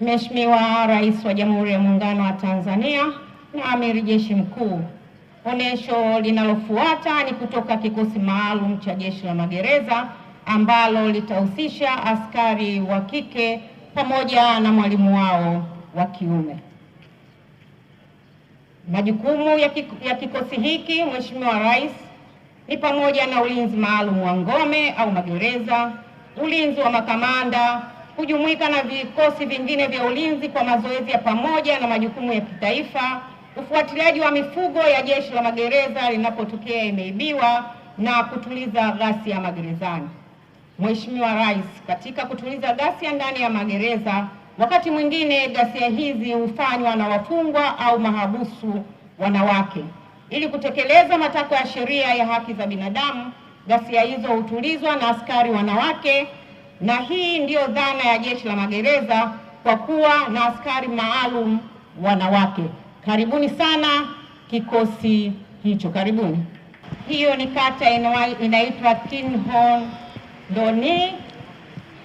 Mheshimiwa Rais wa Jamhuri ya Muungano wa Tanzania na Amiri Jeshi Mkuu, onyesho linalofuata ni kutoka kikosi maalum cha Jeshi la Magereza ambalo litahusisha askari wa kike pamoja na mwalimu wao wa kiume. Majukumu ya kikosi hiki, Mheshimiwa Rais, ni pamoja na ulinzi maalum wa ngome au magereza, ulinzi wa makamanda, kujumuika na vikosi vingine vya ulinzi kwa mazoezi ya pamoja na majukumu ya kitaifa, ufuatiliaji wa mifugo ya Jeshi la Magereza linapotokea imeibiwa na kutuliza ghasia magerezani. Mheshimiwa Rais, katika kutuliza ghasia ndani ya magereza, wakati mwingine ghasia hizi hufanywa na wafungwa au mahabusu wanawake. Ili kutekeleza matakwa ya sheria ya haki za binadamu, ghasia hizo hutulizwa na askari wanawake, na hii ndiyo dhana ya Jeshi la Magereza kwa kuwa na askari maalum wanawake. Karibuni sana kikosi hicho, karibuni. Hiyo ni kata inaitwa Tinhorn Doni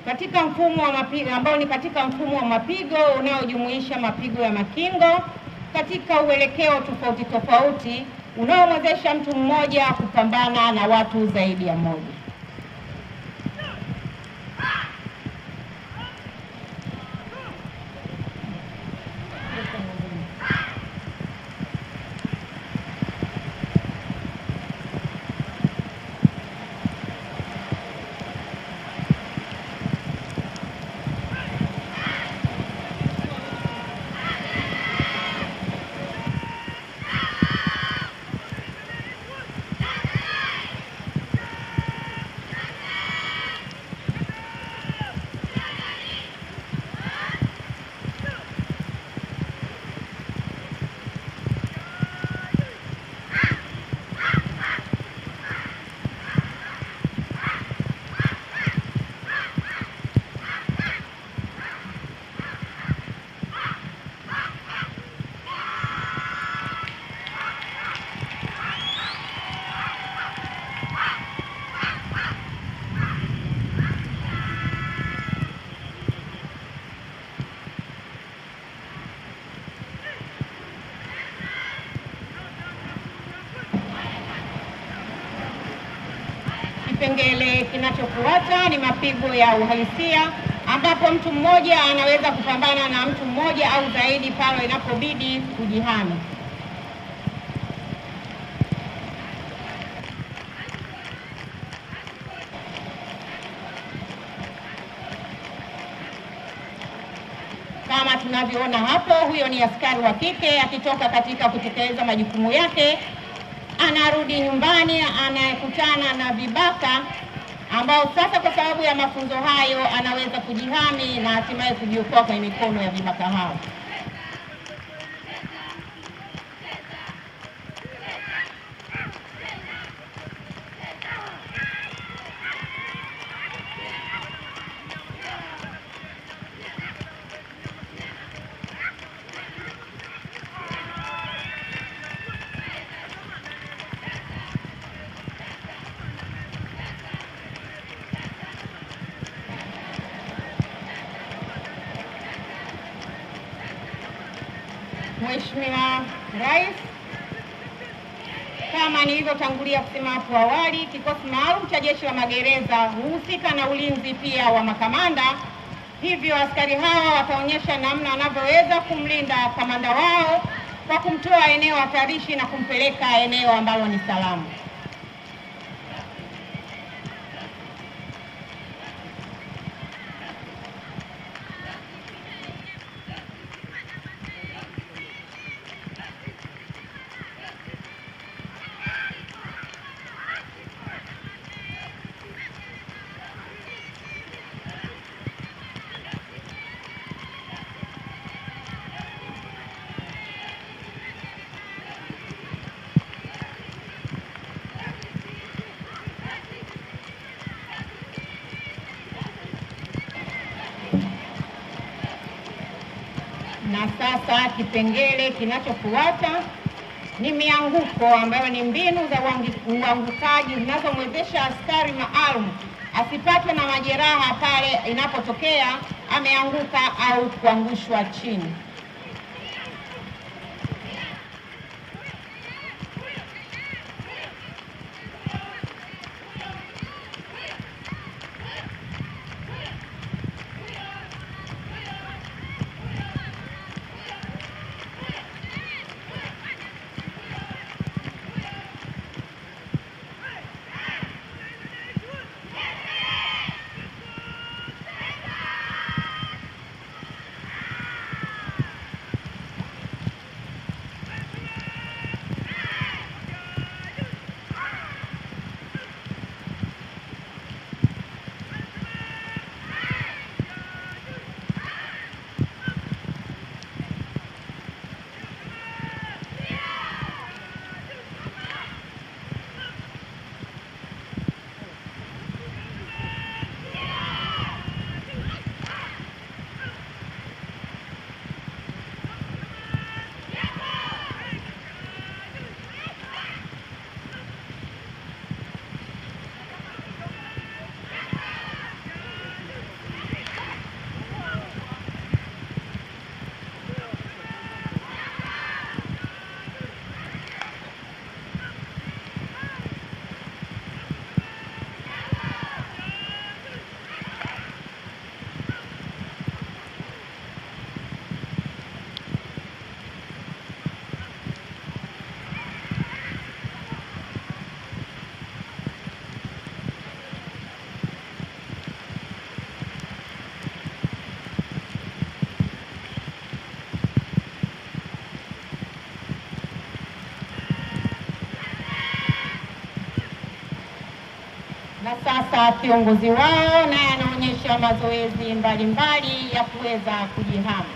katika mfumo wa mapigo ambao ni katika mfumo wa mapigo unaojumuisha mapigo ya makingo katika uelekeo tofauti tofauti unaomwezesha mtu mmoja kupambana na watu zaidi ya mmoja. Kipengele kinachofuata ni mapigo ya uhalisia ambapo mtu mmoja anaweza kupambana na mtu mmoja au zaidi pale inapobidi kujihami. Kama tunavyoona hapo, huyo ni askari wa kike akitoka katika kutekeleza majukumu yake, anarudi nyumbani, anayekutana na vibaka ambao sasa kwa sababu ya mafunzo hayo anaweza kujihami na hatimaye kujiokoa kwenye mikono ya vibaka hao. Mheshimiwa Rais, kama nilivyotangulia kusema hapo awali, kikosi maalum cha Jeshi la Magereza huhusika na ulinzi pia wa makamanda. Hivyo askari hawa wataonyesha namna wanavyoweza kumlinda kamanda wao kwa kumtoa eneo hatarishi na kumpeleka eneo ambalo ni salama. Na sasa kipengele kinachofuata ni mianguko, ambayo ni mbinu za uangukaji zinazomwezesha askari maalum asipatwe na majeraha pale inapotokea ameanguka au kuangushwa chini. Na sasa kiongozi wao naye anaonyesha mazoezi mbalimbali ya kuweza kujihami.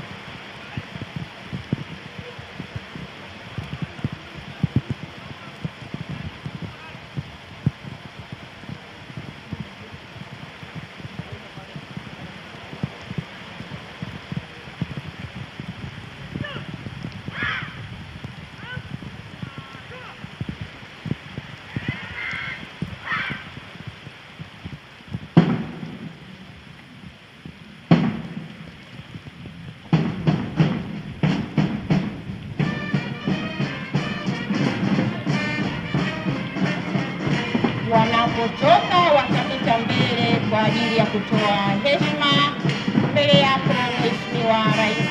Wanapotoka watapita mbele kwa ajili ya kutoa heshima mbele yako Mheshimiwa Rais